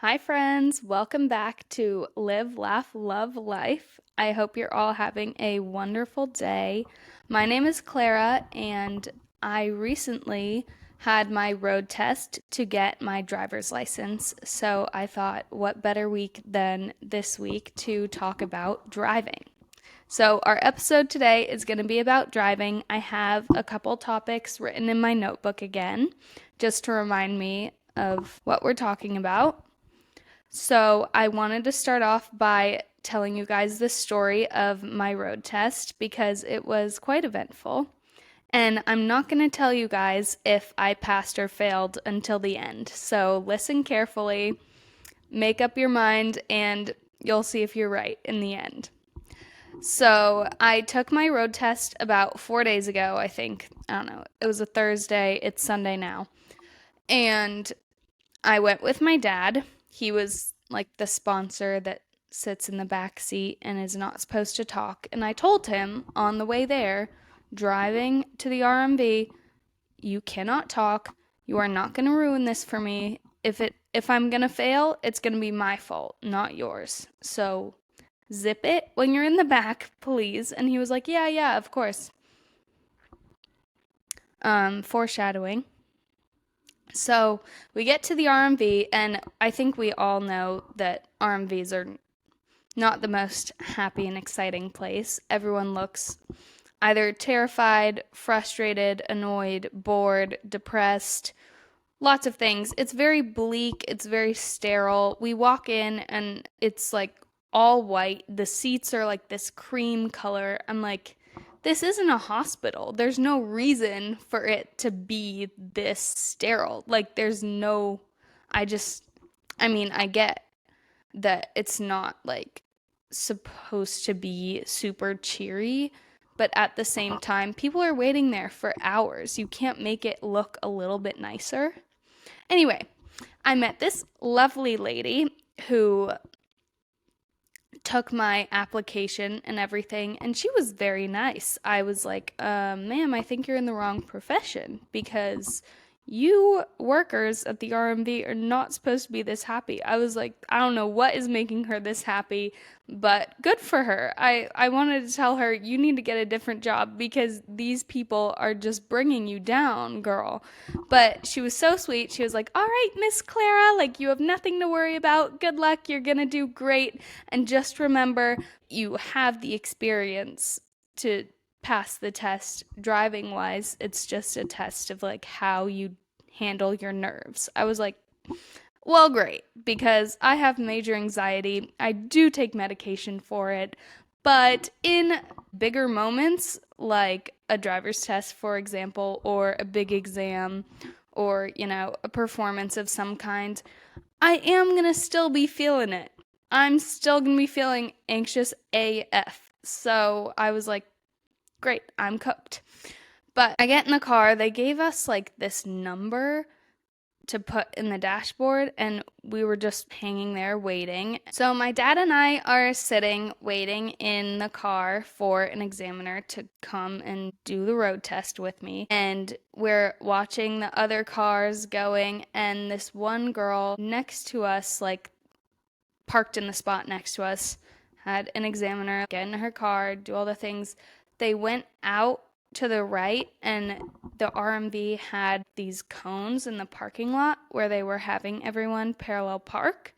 Hi, friends. Welcome back to Live, Laugh, Love Life. I hope you're all having a wonderful day. My name is Clara, and I recently had my road test to get my driver's license. So I thought, what better week than this week to talk about driving? So, our episode today is going to be about driving. I have a couple topics written in my notebook again, just to remind me of what we're talking about. So, I wanted to start off by telling you guys the story of my road test because it was quite eventful. And I'm not going to tell you guys if I passed or failed until the end. So, listen carefully, make up your mind, and you'll see if you're right in the end. So, I took my road test about 4 days ago, I think. I don't know. It was a Thursday. It's Sunday now. And I went with my dad. He was like the sponsor that sits in the back seat and is not supposed to talk. And I told him on the way there, driving to the RMV, you cannot talk. You are not going to ruin this for me. If I'm going to fail, it's going to be my fault, not yours. So zip it when you're in the back, please. And he was like, "Yeah, yeah, of course." Foreshadowing. So we get to the RMV, and I think we all know that RMVs are not the most happy and exciting place. Everyone looks either terrified, frustrated, annoyed, bored, depressed, lots of things. It's very bleak, it's very sterile. We walk in, and it's like all white. The seats are like this cream color. I'm like, this isn't a hospital. There's no reason for it to be this sterile. Like, there's no, I just, I mean, I get that it's not like supposed to be super cheery, but at the same time, people are waiting there for hours. You can't make it look a little bit nicer. Anyway, I met this lovely lady who took my application and everything, and she was very nice. I was like, ma'am, I think you're in the wrong profession because you workers at the RMV are not supposed to be this happy. I was like, I don't know what is making her this happy, but good for her. I wanted to tell her, you need to get a different job because these people are just bringing you down, girl. But she was so sweet. She was like, all right, Miss Clara, like you have nothing to worry about. Good luck. You're going to do great. And just remember, you have the experience to pass the test driving wise. It's just a test of like how you handle your nerves. I was like, well, great, because I have major anxiety. I do take medication for it, but in bigger moments, like a driver's test, for example, or a big exam, or, a performance of some kind, I am gonna still be feeling it. I'm still gonna be feeling anxious AF. So I was like, great, I'm cooked. But I get in the car, they gave us like this number to put in the dashboard, and we were just hanging there waiting. So my dad and I are sitting waiting in the car for an examiner to come and do the road test with me, and we're watching the other cars going, and this one girl next to us, like parked in the spot next to us, had an examiner get in her car, do all the things. They went out to the right, and the RMV had these cones in the parking lot where they were having everyone parallel park.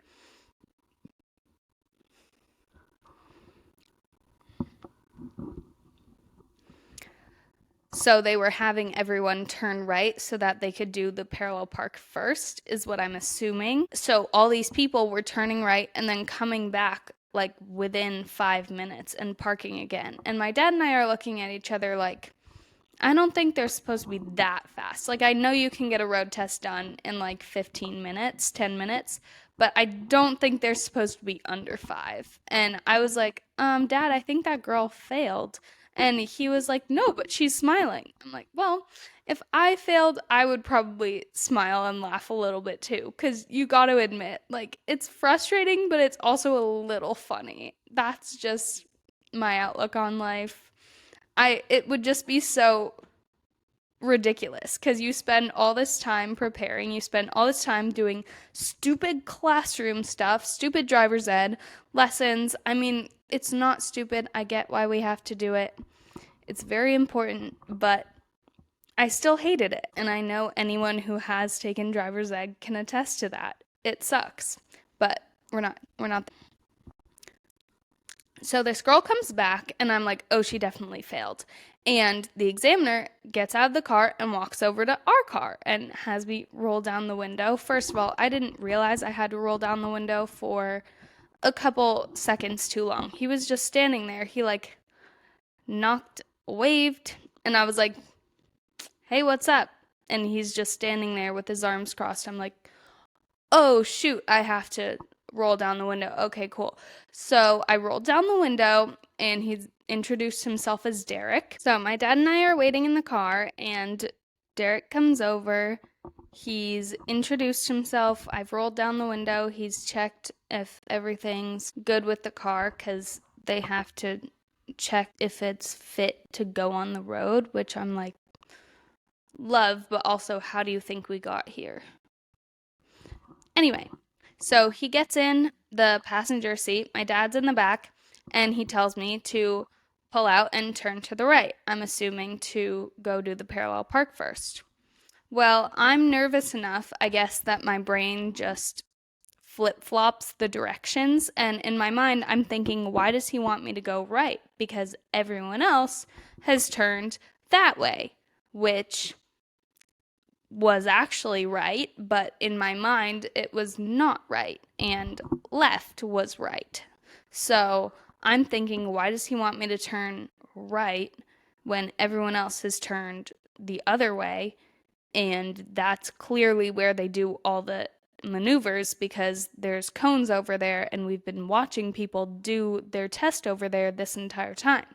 So they were having everyone turn right so that they could do the parallel park first, is what I'm assuming. So all these people were turning right and then coming back like within 5 minutes and parking again. And my dad and I are looking at each other like, I don't think they're supposed to be that fast. Like, I know you can get a road test done in like 15 minutes, 10 minutes, but I don't think they're supposed to be under 5. And I was like, Dad, I think that girl failed. And he was like, no, but she's smiling. I'm like, well, if I failed, I would probably smile and laugh a little bit too. Because you got to admit, like, it's frustrating, but it's also a little funny. That's just my outlook on life. It would just be so ridiculous because you spend all this time preparing, you spend all this time doing stupid classroom stuff, stupid driver's ed lessons. I mean, it's not stupid. I get why we have to do it. It's very important, but I still hated it. And I know anyone who has taken driver's ed can attest to that. It sucks, but we're not. So this girl comes back and I'm like, oh, she definitely failed. And the examiner gets out of the car and walks over to our car and has me roll down the window. First of all, I didn't realize I had to roll down the window for a couple seconds too long. He was just standing there. He like waved, and I was like, hey, what's up? And he's just standing there with his arms crossed. I'm like, oh, shoot, I have to roll down the window. Okay, cool. So I rolled down the window, and he introduced himself as Derek. So my dad and I are waiting in the car, and Derek comes over. He's introduced himself. I've rolled down the window. He's checked if everything's good with the car because they have to check if it's fit to go on the road, which I'm like, love, but also, how do you think we got here? Anyway, so he gets in the passenger seat. My dad's in the back, and he tells me to pull out and turn to the right. I'm assuming to go do the parallel park first. Well, I'm nervous enough, I guess, that my brain just flip-flops the directions. And in my mind, I'm thinking, why does he want me to go right? Because everyone else has turned that way, which was actually right, but in my mind, it was not right, and left was right. So I'm thinking, why does he want me to turn right when everyone else has turned the other way? And that's clearly where they do all the maneuvers because there's cones over there, and we've been watching people do their test over there this entire time.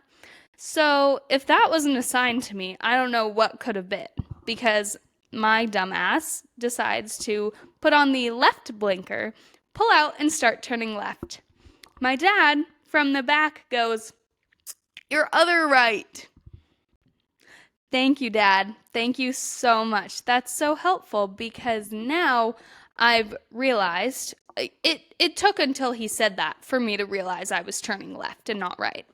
So if that wasn't a sign to me, I don't know what could have been, because my dumbass decides to put on the left blinker, pull out, and start turning left. My dad from the back goes, "Your other right." Thank you, Dad. Thank you so much. That's so helpful because now I've realized it took until he said that for me to realize I was turning left and not right.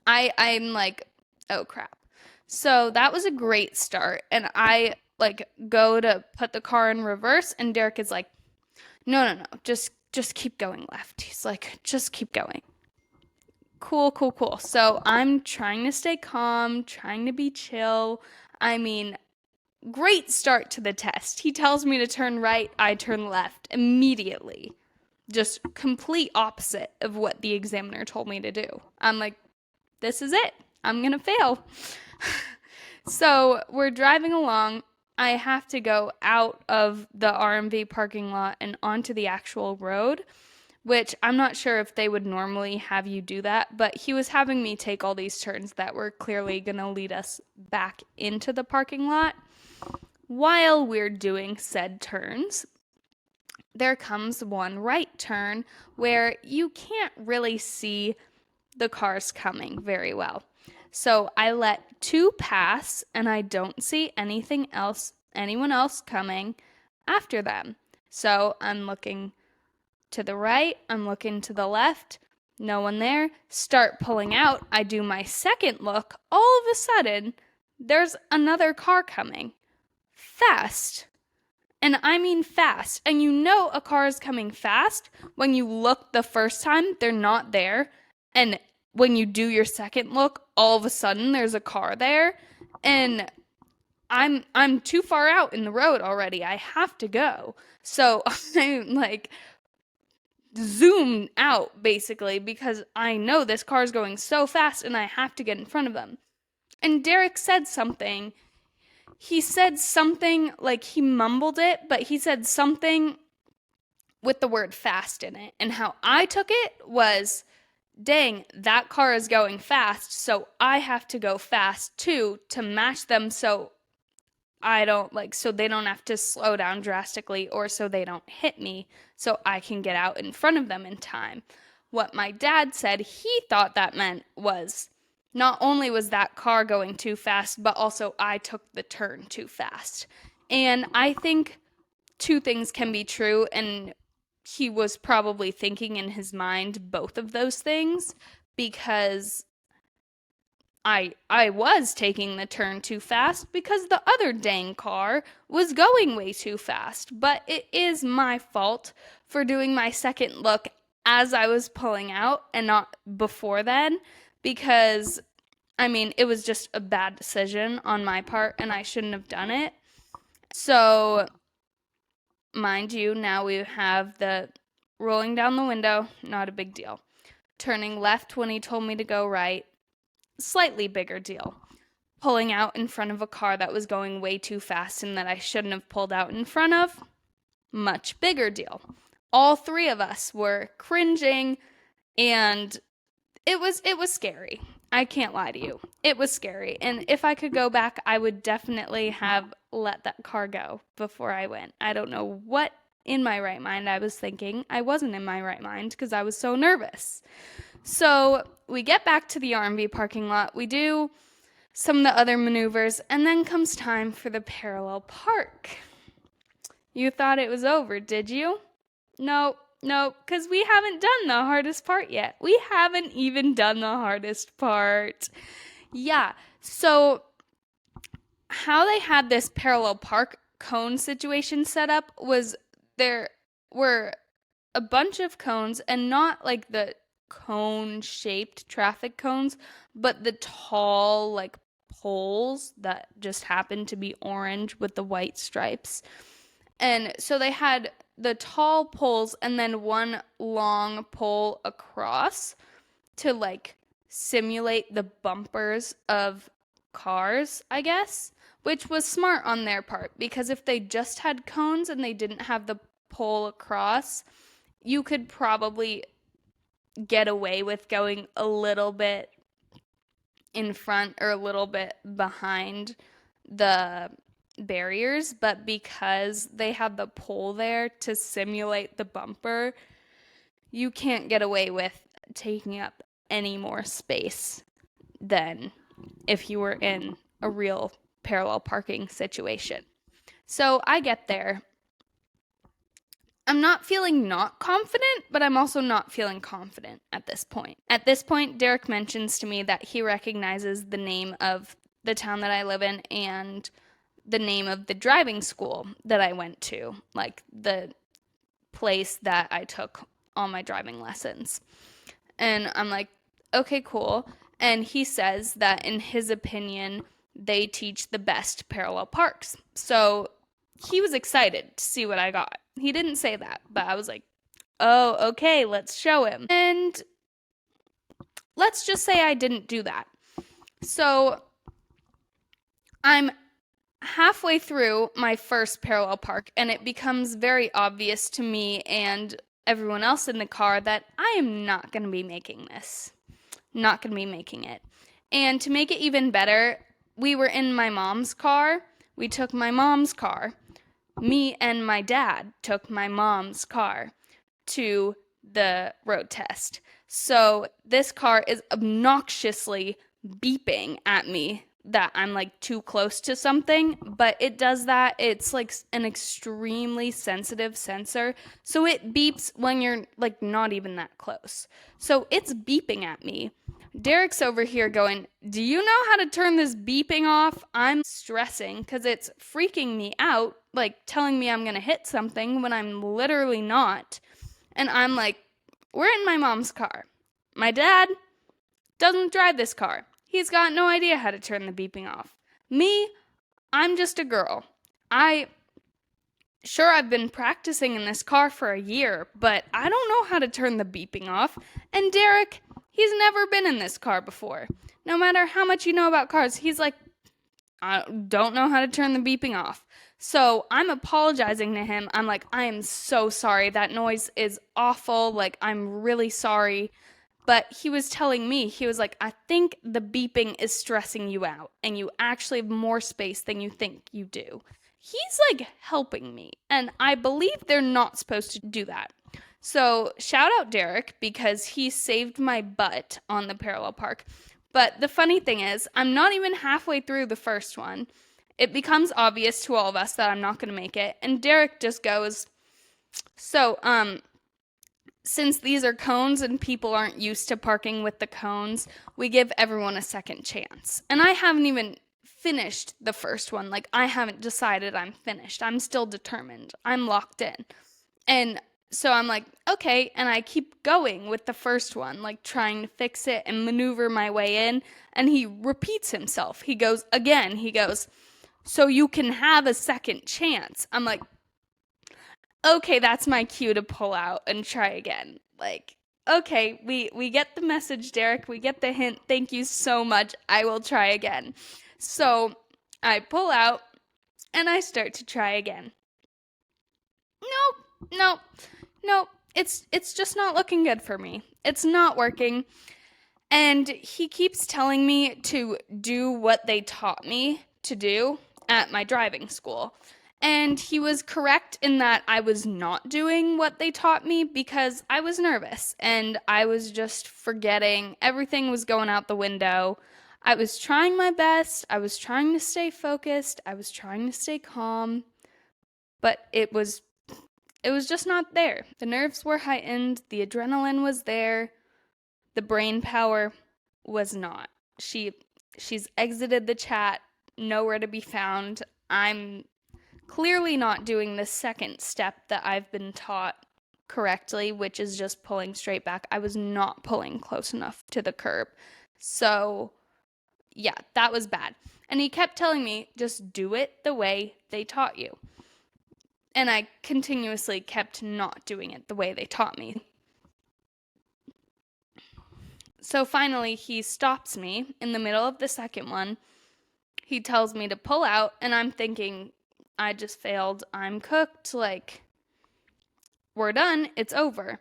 I'm like, oh crap. So that was a great start, and I like go to put the car in reverse, and Derek is like, no, just keep going left. He's like, just keep going. Cool. So I'm trying to stay calm, trying to be chill. I mean, great start to the test. He tells me to turn right, I turn left immediately. Just complete opposite of what the examiner told me to do. I'm like, this is it. I'm gonna fail. So we're driving along. I have to go out of the RMV parking lot and onto the actual road, which I'm not sure if they would normally have you do that, but he was having me take all these turns that were clearly going to lead us back into the parking lot. While we're doing said turns, there comes one right turn where you can't really see the cars coming very well. So I let two pass, and I don't see anyone else coming after them. So I'm looking to the right, I'm looking to the left, no one there. Start pulling out. I do my second look. All of a sudden, there's another car coming. Fast. And I mean fast. And you know a car is coming fast when you look the first time, they're not there. And when you do your second look, all of a sudden there's a car there. And I'm too far out in the road already. I have to go. So I'm like zoomed out basically because I know this car is going so fast and I have to get in front of them. And Derek said something. He said something like he mumbled it, but he said something with the word fast in it. And how I took it was, dang, that car is going fast, so I have to go fast too to match them so so they don't have to slow down drastically or so they don't hit me so I can get out in front of them in time. What my dad said he thought that meant was not only was that car going too fast, but also I took the turn too fast. And I think two things can be true, and he was probably thinking in his mind both of those things because I was taking the turn too fast because the other dang car was going way too fast. But it is my fault for doing my second look as I was pulling out and not before then, because I mean, it was just a bad decision on my part and I shouldn't have done it. So, mind you, now we have the rolling down the window, not a big deal. Turning left when he told me to go right, slightly bigger deal. Pulling out in front of a car that was going way too fast and that I shouldn't have pulled out in front of, much bigger deal. All three of us were cringing, and it was scary. I can't lie to you. It was scary. And if I could go back, I would definitely have let that car go before I went. I don't know what in my right mind I was thinking. I wasn't in my right mind because I was so nervous. So we get back to the RMV parking lot. We do some of the other maneuvers, and then comes time for the parallel park. You thought it was over, did you? No, no, because we haven't done the hardest part yet. We haven't even done the hardest part. Yeah, so how they had this parallel park cone situation set up was there were a bunch of cones, and not like the cone shaped traffic cones, but the tall, like poles that just happened to be orange with the white stripes. And so they had the tall poles and then one long pole across to like simulate the bumpers of cars, I guess, which was smart on their part because if they just had cones and they didn't have the pole across, you could probably get away with going a little bit in front or a little bit behind the barriers, but because they had the pole there to simulate the bumper, you can't get away with taking up any more space than if you were in a real parallel parking situation. So I get there. I'm not feeling not confident, but I'm also not feeling confident at this point. At this point, Derek mentions to me that he recognizes the name of the town that I live in and the name of the driving school that I went to, like the place that I took all my driving lessons. And I'm like, okay, cool. And he says that in his opinion, they teach the best parallel parks. So he was excited to see what I got. He didn't say that, but I was like, oh, okay, let's show him. And let's just say I didn't do that. So I'm halfway through my first parallel park, and it becomes very obvious to me and everyone else in the car that I am not going to be making this. Not going to be making it. And to make it even better, we were in my mom's car. We took my mom's car. Me and my dad took my mom's car to the road test. So this car is obnoxiously beeping at me that I'm like too close to something, but it does that. It's like an extremely sensitive sensor. So it beeps when you're like not even that close. So it's beeping at me. Derek's over here going, do you know how to turn this beeping off? I'm stressing because it's freaking me out, like telling me I'm going to hit something when I'm literally not. And I'm like, we're in my mom's car. My dad doesn't drive this car. He's got no idea how to turn the beeping off. Me, I'm just a girl. I've been practicing in this car for a year, but I don't know how to turn the beeping off. And Derek, he's never been in this car before. No matter how much you know about cars, he's like, I don't know how to turn the beeping off. So I'm apologizing to him. I'm like, I am so sorry. That noise is awful. Like, I'm really sorry. But he was telling me, he was like, I think the beeping is stressing you out and you actually have more space than you think you do. He's like helping me, and I believe they're not supposed to do that. So shout out Derek because he saved my butt on the parallel park. But the funny thing is, I'm not even halfway through the first one. It becomes obvious to all of us that I'm not going to make it. And Derek just goes, so, since these are cones and people aren't used to parking with the cones, we give everyone a second chance. And I haven't even finished the first one. Like, I haven't decided I'm finished. I'm still determined. I'm locked in. And so I'm like, okay. And I keep going with the first one, like trying to fix it and maneuver my way in. And he repeats himself. He goes again. He goes, so you can have a second chance. I'm like, okay, that's my cue to pull out and try again. Like, okay, we get the message, Derek. We get the hint. Thank you so much. I will try again. So I pull out and I start to try again. Nope, nope, nope. It's just not looking good for me. It's not working. And he keeps telling me to do what they taught me to do at my driving school. And he was correct in that I was not doing what they taught me because I was nervous and I was just forgetting. Everything was going out the window. I was trying my best. I was trying to stay focused. I was trying to stay calm. But it was just not there. The nerves were heightened, the adrenaline was there, the brain power was not. She's exited the chat, nowhere to be found. I'm clearly not doing the second step that I've been taught correctly, which is just pulling straight back. I was not pulling close enough to the curb. So, yeah, that was bad. And he kept telling me, just do it the way they taught you. And I continuously kept not doing it the way they taught me. So finally, he stops me in the middle of the second one. He tells me to pull out, and I'm thinking, I just failed. I'm cooked. Like, we're done. It's over.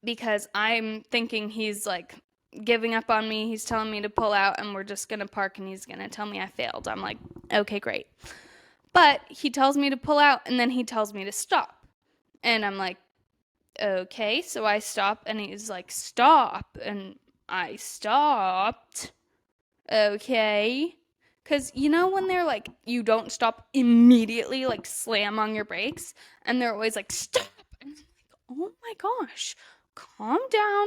Because I'm thinking he's like giving up on me. He's telling me to pull out, and we're just going to park, and he's going to tell me I failed. I'm like, okay, great. But he tells me to pull out, and then he tells me to stop. And I'm like, okay. So I stop, and he's like, stop. And I stopped. Okay. Because you know when they're like, you don't stop immediately, like slam on your brakes, and they're always like, stop. And I'm like, oh my gosh, calm down.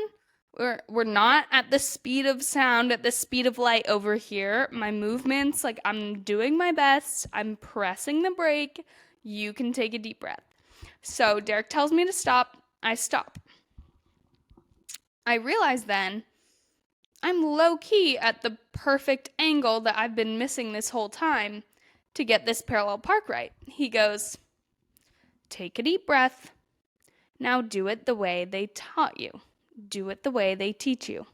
We're not at the speed of sound, at the speed of light over here. My movements, like I'm doing my best. I'm pressing the brake. You can take a deep breath. So Derek tells me to stop. I stop. I realize then I'm low-key at the perfect angle that I've been missing this whole time to get this parallel park right. He goes, take a deep breath. Now do it the way they taught you. Do it the way they teach you.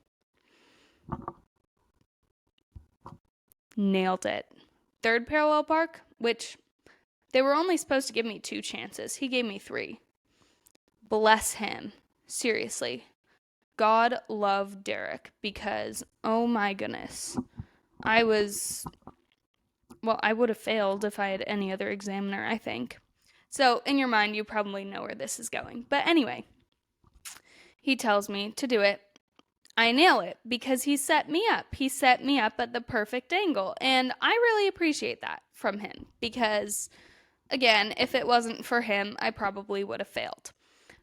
Nailed it. Third parallel park, which they were only supposed to give me 2 chances. He gave me 3. Bless him. Seriously. God love Derek because, oh my goodness, I would have failed if I had any other examiner, I think. So in your mind, you probably know where this is going. But anyway, he tells me to do it. I nail it because he set me up. He set me up at the perfect angle. And I really appreciate that from him because, again, if it wasn't for him, I probably would have failed.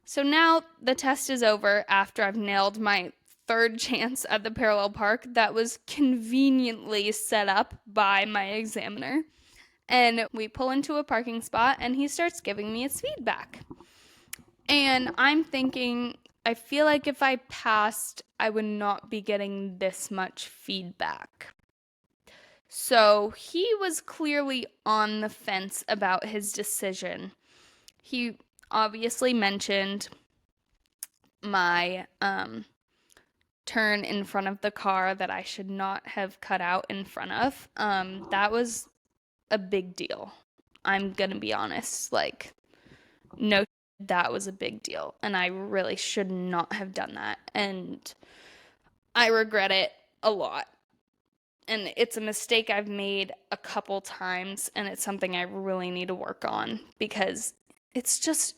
So now the test is over after I've nailed my 3rd chance at the parallel park that was conveniently set up by my examiner. And we pull into a parking spot and he starts giving me his feedback. And I'm thinking, I feel like if I passed, I would not be getting this much feedback. So he was clearly on the fence about his decision. He obviously mentioned my turn in front of the car that I should not have cut out in front of. That was a big deal. I'm gonna be honest. Like, no, that was a big deal. And I really should not have done that. And I regret it a lot. And it's a mistake I've made a couple times. And it's something I really need to work on because it's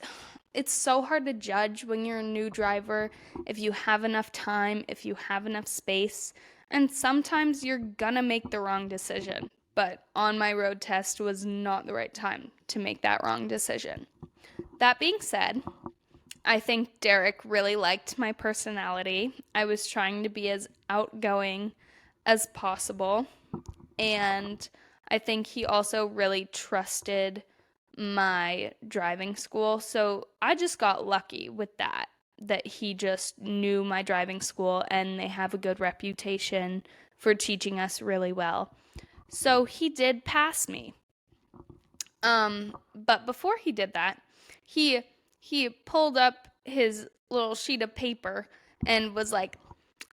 so hard to judge when you're a new driver if you have enough time, if you have enough space. And sometimes you're gonna make the wrong decision. But on my road test was not the right time to make that wrong decision. That being said, I think Derek really liked my personality. I was trying to be as outgoing as possible. And I think he also really trusted my driving school. So I just got lucky with that he just knew my driving school and they have a good reputation for teaching us really well. So he did pass me. But before he did that, he pulled up his little sheet of paper and was like,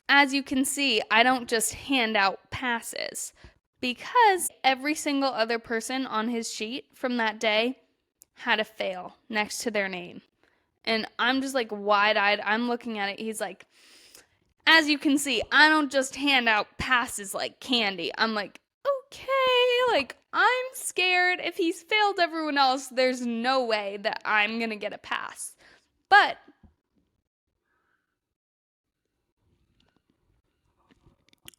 as you can see, I don't just hand out passes, because every single other person on his sheet from that day had a fail next to their name. And I'm just like wide-eyed. I'm looking at it. He's like, as you can see, I don't just hand out passes like candy. I'm like, okay, like I'm scared. If he's failed everyone else, there's no way that I'm going to get a pass. But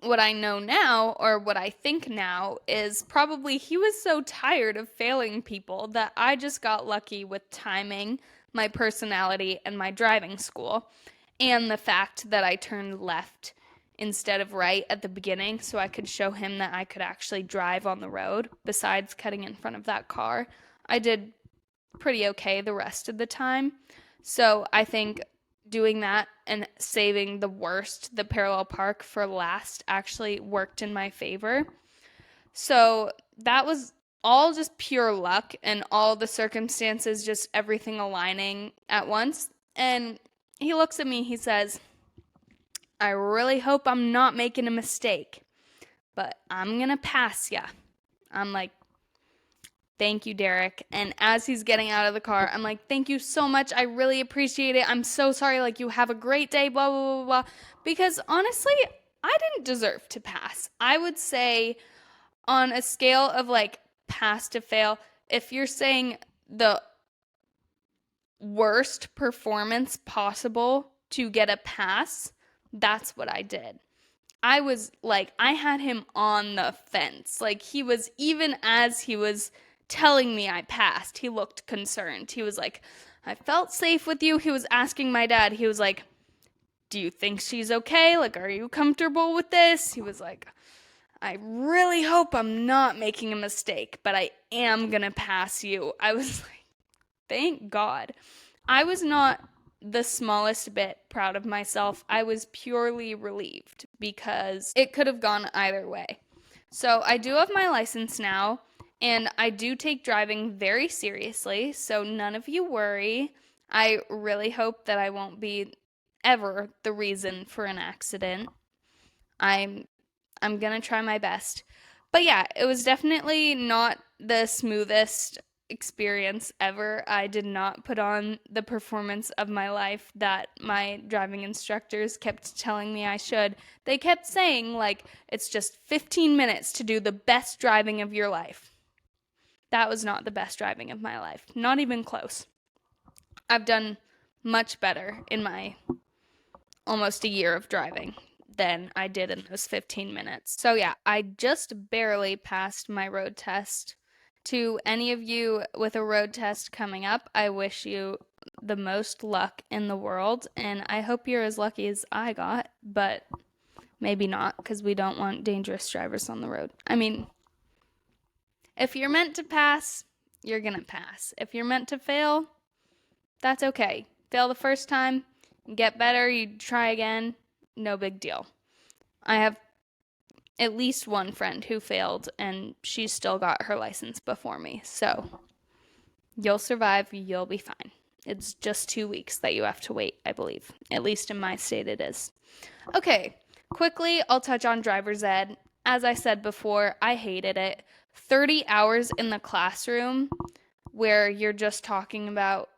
what I know now, or what I think now, is probably he was so tired of failing people that I just got lucky with timing, my personality, and my driving school, and the fact that I turned left instead of right at the beginning so I could show him that I could actually drive on the road besides cutting in front of that car. I did pretty okay the rest of the time. So I think doing that and saving the parallel park for last, actually worked in my favor. So that was all just pure luck and all the circumstances, just everything aligning at once. And he looks at me, he says, I really hope I'm not making a mistake, but I'm going to pass ya. I'm like, thank you, Derek. And as he's getting out of the car, I'm like, thank you so much. I really appreciate it. I'm so sorry. Like, you have a great day, blah, blah, blah, blah. Because honestly, I didn't deserve to pass. I would say on a scale of like pass to fail, if you're saying the worst performance possible to get a pass, that's what I did. I was like, I had him on the fence. Like, he was, even as he was telling me I passed, he looked concerned. He was like, I felt safe with you. He was asking my dad, he was like, do you think she's okay? Like, are you comfortable with this? He was like, I really hope I'm not making a mistake, but I am gonna pass you. I was like, thank God. I was not the smallest bit proud of myself. I was purely relieved because it could have gone either way. So I do have my license now, and I do take driving very seriously, so none of you worry. I really hope that I won't be ever the reason for an accident. I'm gonna try my best. But yeah, it was definitely not the smoothest experience ever. I did not put on the performance of my life that my driving instructors kept telling me I should. They kept saying, like, it's just 15 minutes to do the best driving of your life. That was not the best driving of my life. Not even close. I've done much better in my almost a year of driving than I did in those 15 minutes. So yeah, I just barely passed my road test. To any of you with a road test coming up, I wish you the most luck in the world, and I hope you're as lucky as I got, but maybe not, because we don't want dangerous drivers on the road. I mean, if you're meant to pass, you're gonna pass. If you're meant to fail, that's okay. Fail the first time, get better, you try again, no big deal. I have at least one friend who failed, and she still got her license before me. So you'll survive, you'll be fine. It's just 2 weeks that you have to wait, I believe. At least in my state it is. Okay, quickly, I'll touch on driver's ed. As I said before, I hated it. 30 hours in the classroom where you're just talking about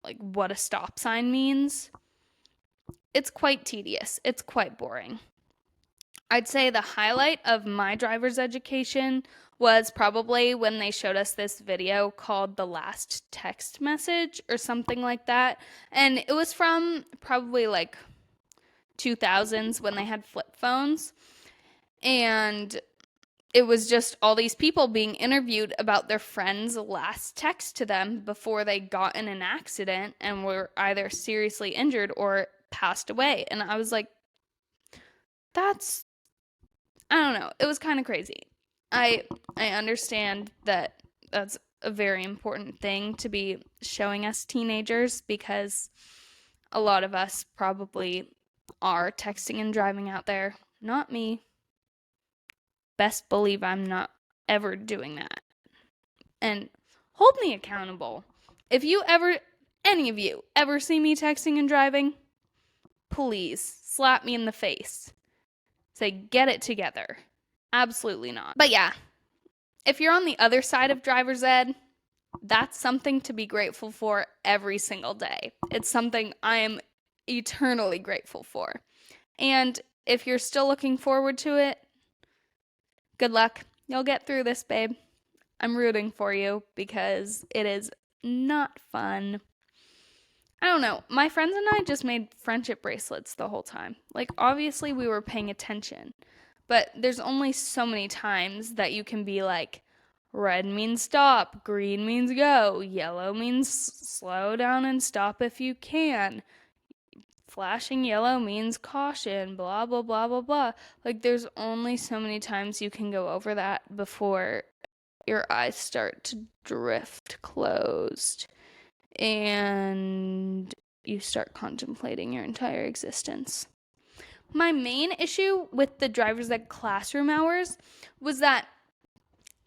like what a stop sign means. It's quite tedious. It's quite boring. I'd say the highlight of my driver's education was probably when they showed us this video called The Last Text Message or something like that. And it was from probably like 2000s when they had flip phones. And it was just all these people being interviewed about their friend's last text to them before they got in an accident and were either seriously injured or passed away. And I was like, that's, I don't know, it was kind of crazy. I understand that that's a very important thing to be showing us teenagers, because a lot of us probably are texting and driving out there. Not me. Best believe I'm not ever doing that. And hold me accountable. If you ever, any of you, ever see me texting and driving, please slap me in the face. Say, get it together. Absolutely not. But yeah, if you're on the other side of driver's ed, that's something to be grateful for every single day. It's something I am eternally grateful for. And if you're still looking forward to it, good luck. You'll get through this, babe. I'm rooting for you because it is not fun. I don't know. My friends and I just made friendship bracelets the whole time. Like, obviously, we were paying attention, but there's only so many times that you can be like, red means stop, green means go, yellow means slow down and stop if you can, flashing yellow means caution, blah, blah, blah, blah, blah. Like, there's only so many times you can go over that before your eyes start to drift closed and you start contemplating your entire existence. My main issue with the driver's ed classroom hours was that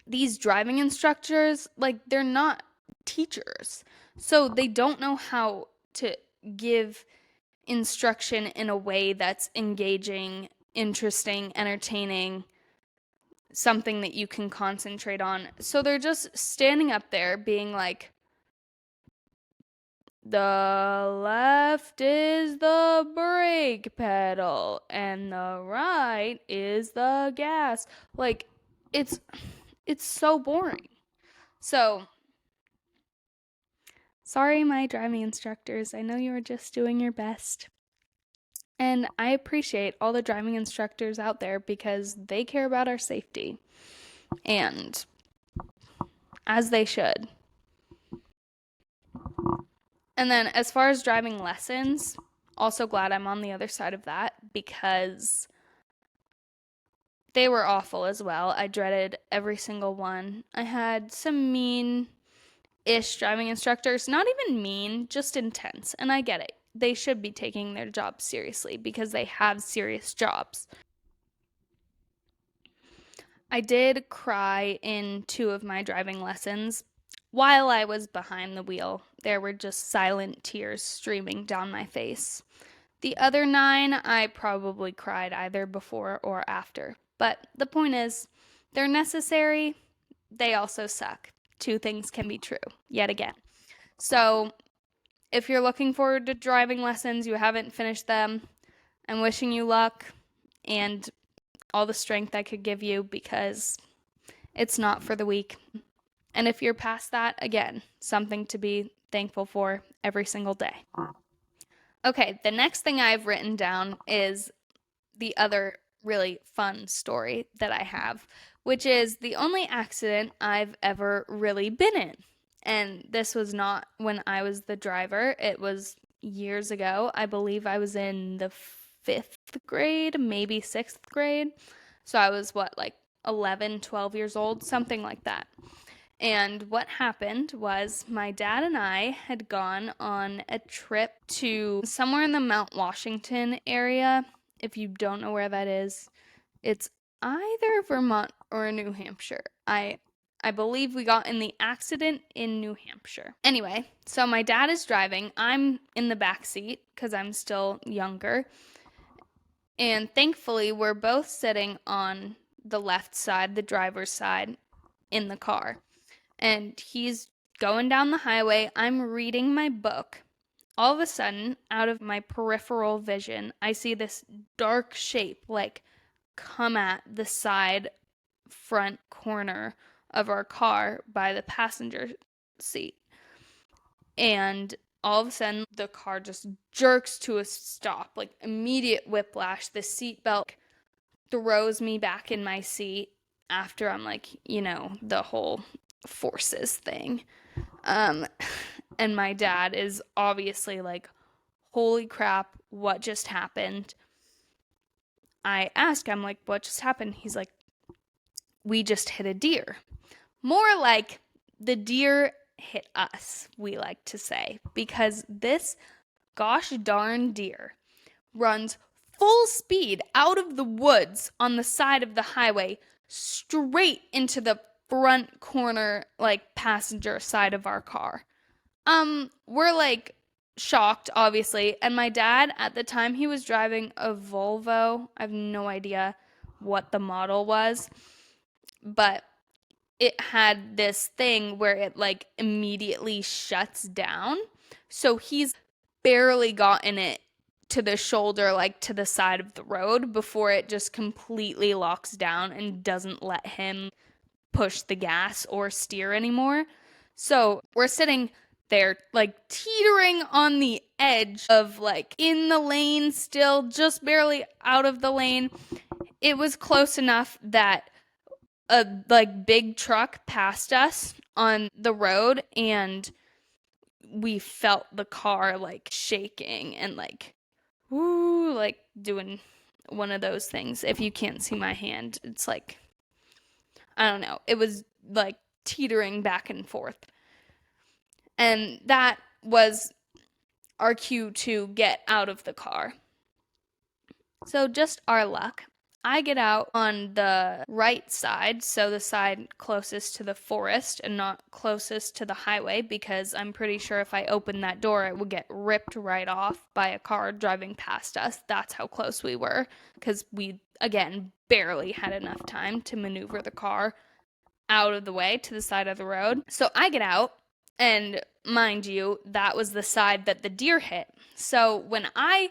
these driving instructors, like, they're not teachers. So they don't know how to give instruction in a way that's engaging, interesting, entertaining, something that you can concentrate on. So they're just standing up there being like, the left is the brake pedal and the right is the gas. Like, it's so boring. So, sorry, my driving instructors. I know you were just doing your best. And I appreciate all the driving instructors out there because they care about our safety. And as they should. And then as far as driving lessons, also glad I'm on the other side of that because they were awful as well. I dreaded every single one. I had some mean-ish driving instructors. Not even mean, just intense. And I get it. They should be taking their job seriously because they have serious jobs. I did cry in 2 of my driving lessons while I was behind the wheel. There were just silent tears streaming down my face. The other 9, I probably cried either before or after. But the point is, they're necessary. They also suck. 2 things can be true, yet again. So, if you're looking forward to driving lessons, you haven't finished them, I'm wishing you luck and all the strength I could give you because it's not for the weak. And if you're past that, again, something to be thankful for every single day. Okay, the next thing I've written down is the other really fun story that I have, which is the only accident I've ever really been in. And this was not when I was the driver, it was years ago. I believe I was in the 5th grade, maybe 6th grade. So I was like 11, 12 years old, something like that. And what happened was my dad and I had gone on a trip to somewhere in the Mount Washington area. If you don't know where that is, it's either Vermont or New Hampshire. I believe we got in the accident in New Hampshire. Anyway, so my dad is driving. I'm in the back seat because I'm still younger. And thankfully, we're both sitting on the left side, the driver's side, in the car. And he's going down the highway. I'm reading my book. All of a sudden, out of my peripheral vision, I see this dark shape like come at the side front corner of our car by the passenger seat. And all of a sudden, the car just jerks to a stop, like immediate whiplash. The seatbelt throws me back in my seat after I'm like, the whole forces thing. Um, and my dad is obviously like, holy crap, what just happened? I ask, I'm like, what just happened? He's like, we just hit a deer. More like the deer hit us, we like to say, because this gosh darn deer runs full speed out of the woods on the side of the highway straight into the front corner, like passenger side of our car. We're like shocked, obviously, and my dad at the time he was driving a Volvo. I have no idea what the model was, but it had this thing where it like immediately shuts down. So he's barely gotten it to the shoulder, like to the side of the road, before it just completely locks down and doesn't let him push the gas or steer anymore. So we're sitting there, like teetering on the edge of like in the lane, still just barely out of the lane. It was close enough that a like big truck passed us on the road, and we felt the car like shaking and like woo, like doing one of those things. If you can't see my hand, it's like I don't know. It was like teetering back and forth. And that was our cue to get out of the car. So just our luck. I get out on the right side, so the side closest to the forest and not closest to the highway, because I'm pretty sure if I opened that door, it would get ripped right off by a car driving past us. That's how close we were, because we, again, barely had enough time to maneuver the car out of the way to the side of the road. So I get out, and mind you, that was the side that the deer hit. So when I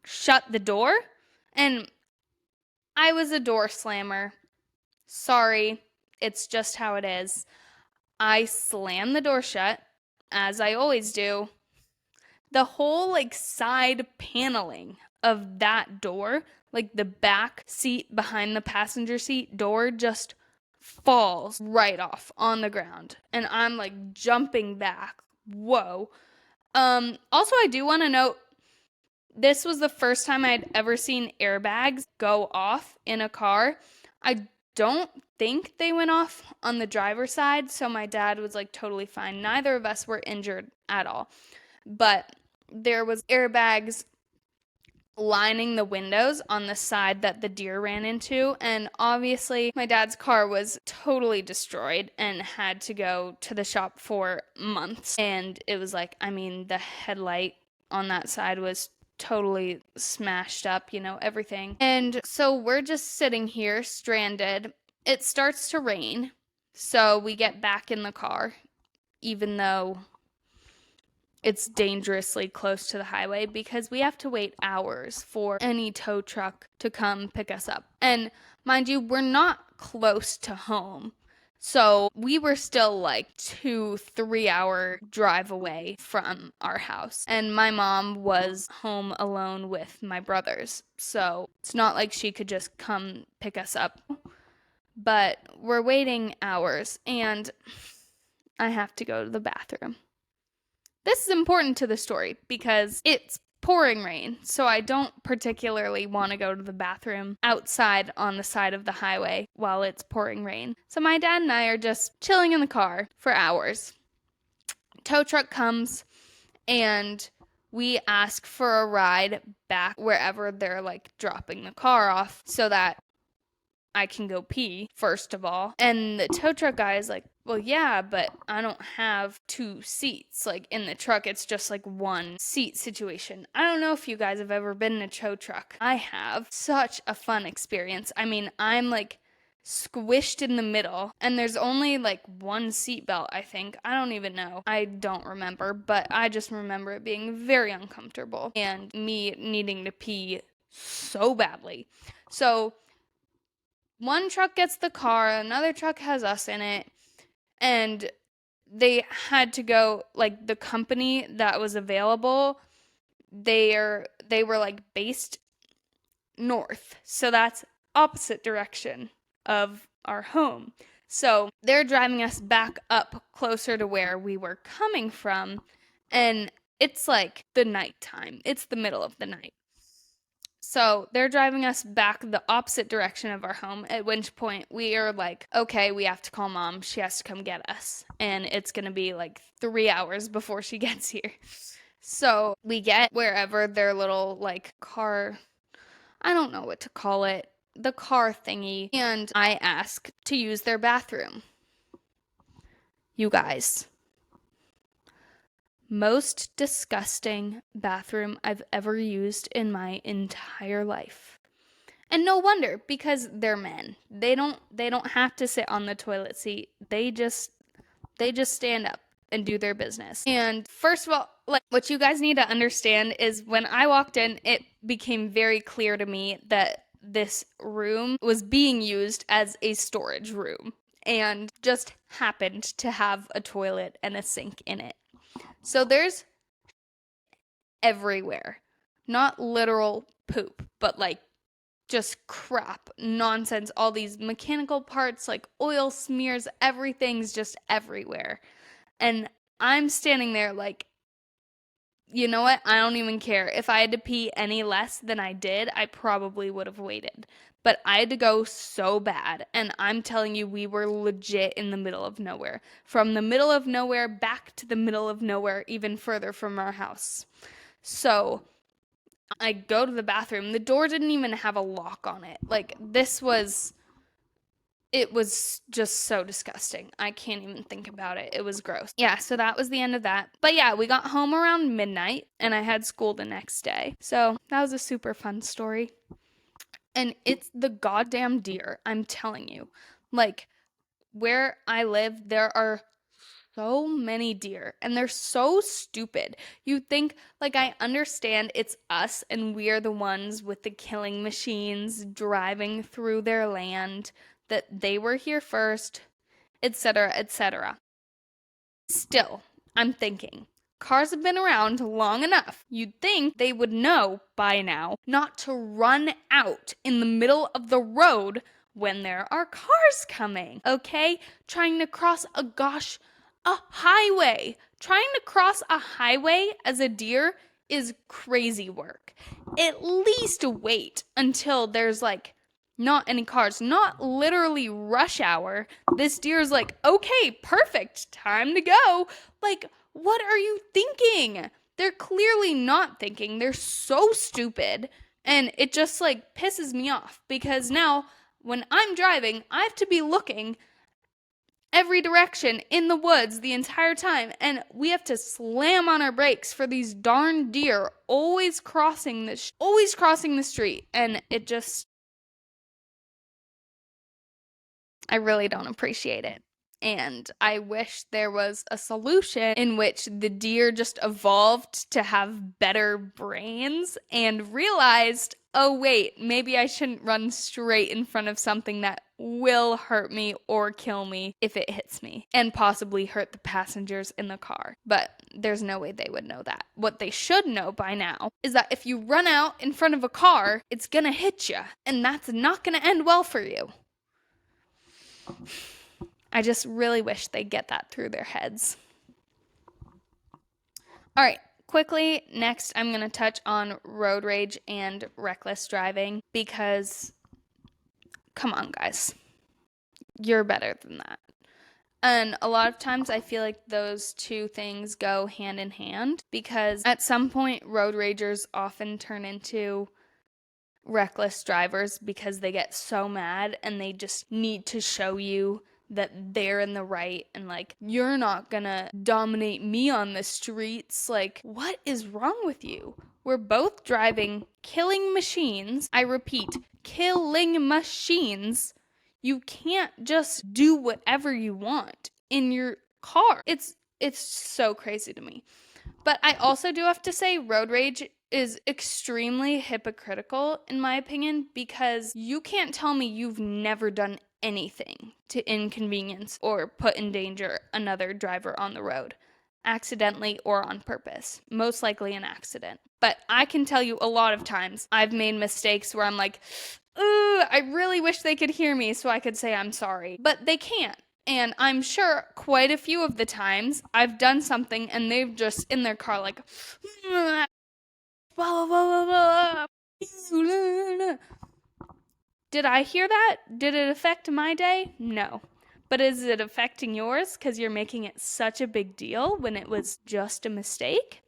shut the door, and I was a door slammer. Sorry, it's just how it is. I slammed the door shut, as I always do. The whole like side paneling of that door, like the back seat behind the passenger seat door, just falls right off on the ground. And I'm like jumping back. Whoa. Also, I do want to note this was the first time I'd ever seen airbags go off in a car. I don't think they went off on the driver's side, so my dad was like totally fine. Neither of us were injured at all. But there was airbags lining the windows on the side that the deer ran into, and obviously my dad's car was totally destroyed and had to go to the shop for months. And it was like, I mean, the headlight on that side was totally smashed up, everything. And so we're just sitting here stranded. It starts to rain, so we get back in the car, even though it's dangerously close to the highway, because we have to wait hours for any tow truck to come pick us up. And mind you, we're not close to home. So we were still like 2-3 hour drive away from our house. And my mom was home alone with my brothers. So it's not like she could just come pick us up. But we're waiting hours, and I have to go to the bathroom. This is important to the story because it's pouring rain, so I don't particularly want to go to the bathroom outside on the side of the highway while it's pouring rain. So my dad and I are just chilling in the car for hours. Tow truck comes, and we ask for a ride back wherever they're like dropping the car off so that I can go pee, first of all. And the tow truck guy is like, well, yeah, but I don't have 2 seats. Like in the truck, it's just like 1 seat situation. I don't know if you guys have ever been in a tow truck. I have. Such a fun experience. I mean, I'm like squished in the middle, and there's only like 1 seat belt, I think. I don't even know. I don't remember, but I just remember it being very uncomfortable and me needing to pee so badly. So one truck gets the car, another truck has us in it, and they had to go, like the company that was available, they were like based north. So that's opposite direction of our home. So they're driving us back up closer to where we were coming from, and it's like the nighttime. It's the middle of the night. So they're driving us back the opposite direction of our home, at which point we are like, okay, we have to call mom. She has to come get us. And it's going to be like 3 hours before she gets here. So we get wherever their little like car, I don't know what to call it, the car thingy, and I ask to use their bathroom. You guys, most disgusting bathroom I've ever used in my entire life. And no wonder, because they're men. They don't have to sit on the toilet seat. They just stand up and do their business. And first of all, like, what you guys need to understand is when I walked in, it became very clear to me that this room was being used as a storage room and just happened to have a toilet and a sink in it. So there's everywhere. Not literal poop, but like just crap, nonsense, all these mechanical parts, like oil smears, everything's just everywhere. And I'm standing there like, you know what? I don't even care. If I had to pee any less than I did, I probably would have waited. But I had to go so bad. And I'm telling you, we were legit in the middle of nowhere. From the middle of nowhere back to the middle of nowhere, even further from our house. So I go to the bathroom. The door didn't even have a lock on it. Like, it was just so disgusting. I can't even think about it. It was gross. Yeah, so that was the end of that. But yeah, we got home around midnight and I had school the next day. So that was a super fun story. And it's the goddamn deer, I'm telling you. Like, where I live, there are so many deer and they're so stupid. You think, like, I understand it's us and we're the ones with the killing machines driving through their land, that they were here first, etc., etc. Still, I'm thinking, cars have been around long enough. You'd think they would know by now not to run out in the middle of the road when there are cars coming, okay? Trying to cross a highway. Trying to cross a highway as a deer is crazy work. At least wait until there's like not any cars, not literally rush hour. This deer is like, okay, perfect, time to go. Like, what are you thinking? They're clearly not thinking. They're so stupid. And it just like pisses me off because now when I'm driving, I have to be looking every direction in the woods the entire time, and we have to slam on our brakes for these darn deer always crossing the street, and it just, I really don't appreciate it. And I wish there was a solution in which the deer just evolved to have better brains and realized, oh wait, maybe I shouldn't run straight in front of something that will hurt me or kill me if it hits me, and possibly hurt the passengers in the car. But there's no way they would know that. What they should know by now is that if you run out in front of a car, it's gonna hit you, and that's not gonna end well for you. I just really wish they'd get that through their heads. All right, quickly, next I'm going to touch on road rage and reckless driving because, come on, guys. You're better than that. And a lot of times I feel like those two things go hand in hand because at some point road ragers often turn into reckless drivers because they get so mad and they just need to show you that they're in the right and like, you're not gonna dominate me on the streets. Like, what is wrong with you? We're both driving killing machines. I repeat, killing machines. You can't just do whatever you want in your car. It's so crazy to me. But I also do have to say road rage is extremely hypocritical in my opinion because you can't tell me you've never done anything to inconvenience or put in danger another driver on the road, accidentally or on purpose. Most likely an accident. But I can tell you a lot of times I've made mistakes where I'm like, I really wish they could hear me so I could say I'm sorry, but they can't. And I'm sure quite a few of the times I've done something and they've just in their car like, blah, blah, blah, blah, blah. Did I hear that? Did it affect my day? No. But is it affecting yours because you're making it such a big deal when it was just a mistake?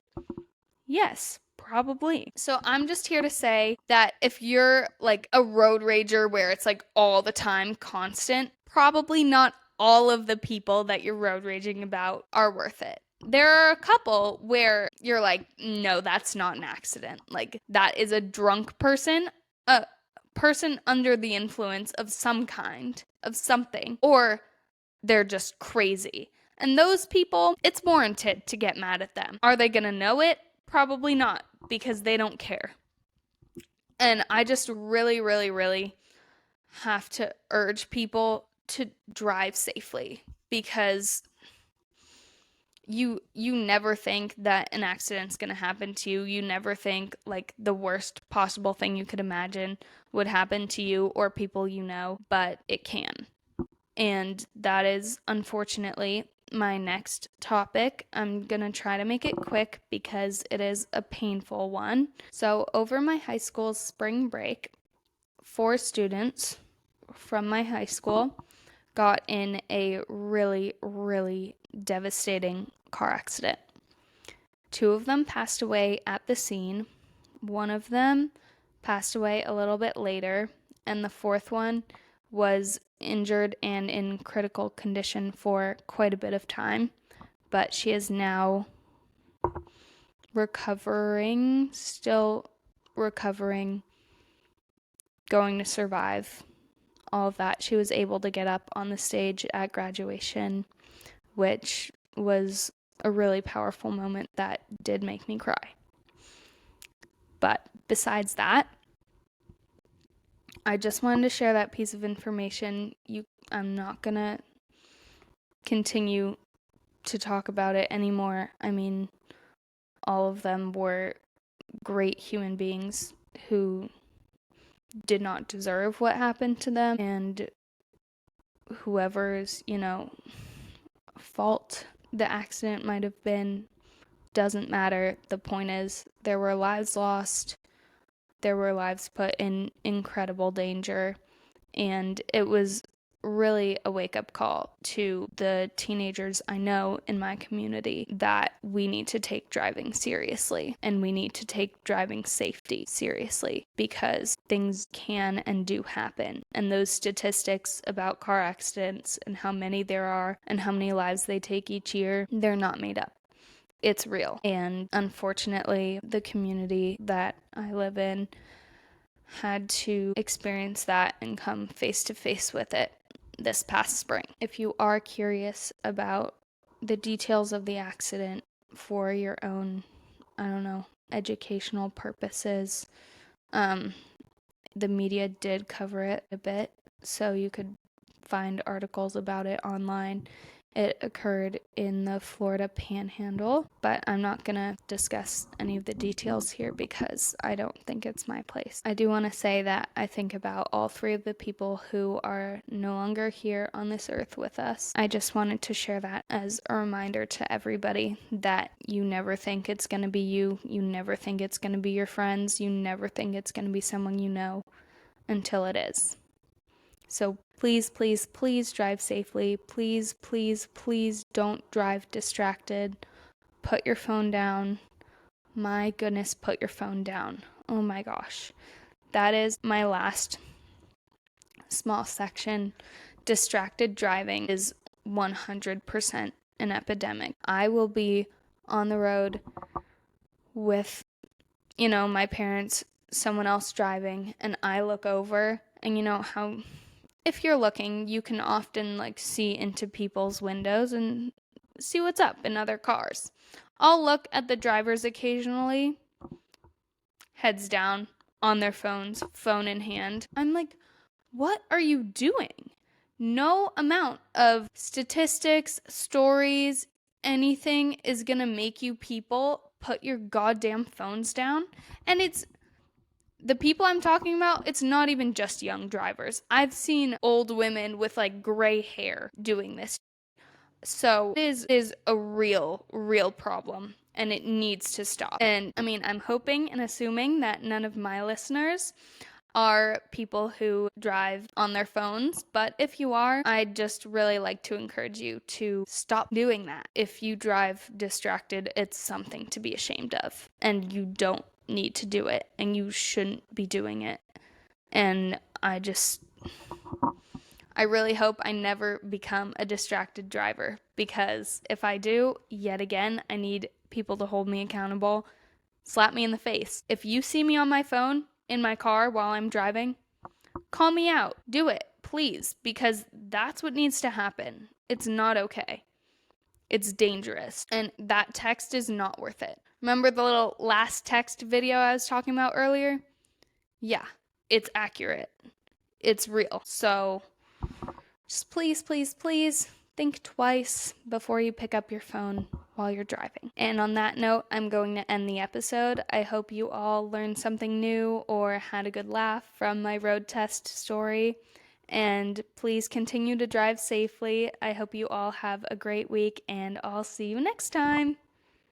Yes, probably. So I'm just here to say that if you're like a road rager where it's like all the time, constant, probably not all of the people that you're road raging about are worth it. There are a couple where you're like, no, that's not an accident. Like, that is a drunk person, a person under the influence of some kind, of something, or they're just crazy. And those people, it's warranted to get mad at them. Are they going to know it? Probably not, because they don't care. And I just really, really, really have to urge people to drive safely, because you never think that an accident's going to happen to you. You never think like the worst possible thing you could imagine would happen to you or people you know, but it can. And that is unfortunately my next topic. I'm going to try to make it quick because it is a painful one. So, over my high school's spring break, 4 students from my high school got in a really, really devastating car accident. 2 of them passed away at the scene. One of them passed away a little bit later, and the 4th one was injured and in critical condition for quite a bit of time, but she is now recovering, still recovering, going to survive all of that. She was able to get up on the stage at graduation, which was a really powerful moment that did make me cry. But besides that, I just wanted to share that piece of information. I'm not gonna continue to talk about it anymore. I mean, all of them were great human beings who did not deserve what happened to them, and whoever's, fault the accident might have been doesn't matter. The point is, there were lives lost, there were lives put in incredible danger, and it was really a wake-up call to the teenagers I know in my community that we need to take driving seriously, and we need to take driving safety seriously, because things can and do happen. And those statistics about car accidents and how many there are and how many lives they take each year, they're not made up. It's real. And unfortunately, the community that I live in had to experience that and come face to face with it this past spring. If you are curious about the details of the accident for your own, educational purposes, the media did cover it a bit, so you could find articles about it online. It occurred in the Florida Panhandle, but I'm not going to discuss any of the details here because I don't think it's my place. I do want to say that I think about all 3 of the people who are no longer here on this earth with us. I just wanted to share that as a reminder to everybody that you never think it's going to be you. You never think it's going to be your friends. You never think it's going to be someone you know until it is. So please, please, please drive safely. Please, please, please don't drive distracted. Put your phone down. My goodness, put your phone down. Oh my gosh. That is my last small section. Distracted driving is 100% an epidemic. I will be on the road with, my parents, someone else driving, and I look over, and how if you're looking, you can often see into people's windows and see what's up in other cars. I'll look at the drivers occasionally, heads down, on their phones, phone in hand. I'm like, what are you doing? No amount of statistics, stories, anything is gonna make you people put your goddamn phones down. And the people I'm talking about, it's not even just young drivers. I've seen old women with like gray hair doing this. So it is a real problem, and it needs to stop. And I mean, I'm hoping and assuming that none of my listeners are people who drive on their phones, but if you are, I'd just really like to encourage you to stop doing that. If you drive distracted, it's something to be ashamed of, and you don't need to do it, and you shouldn't be doing it. And I really hope I never become a distracted driver, because if I do, yet again, I need people to hold me accountable. Slap me in the face. If you see me on my phone in my car while I'm driving, call me out. Do it, please, because that's what needs to happen. It's not okay. It's dangerous. And that text is not worth it. Remember the little last text video I was talking about earlier? Yeah, it's accurate. It's real. So just please think twice before you pick up your phone while you're driving. And on that note, I'm going to end the episode. I hope you all learned something new or had a good laugh from my road test story. And please continue to drive safely. I hope you all have a great week, and I'll see you next time.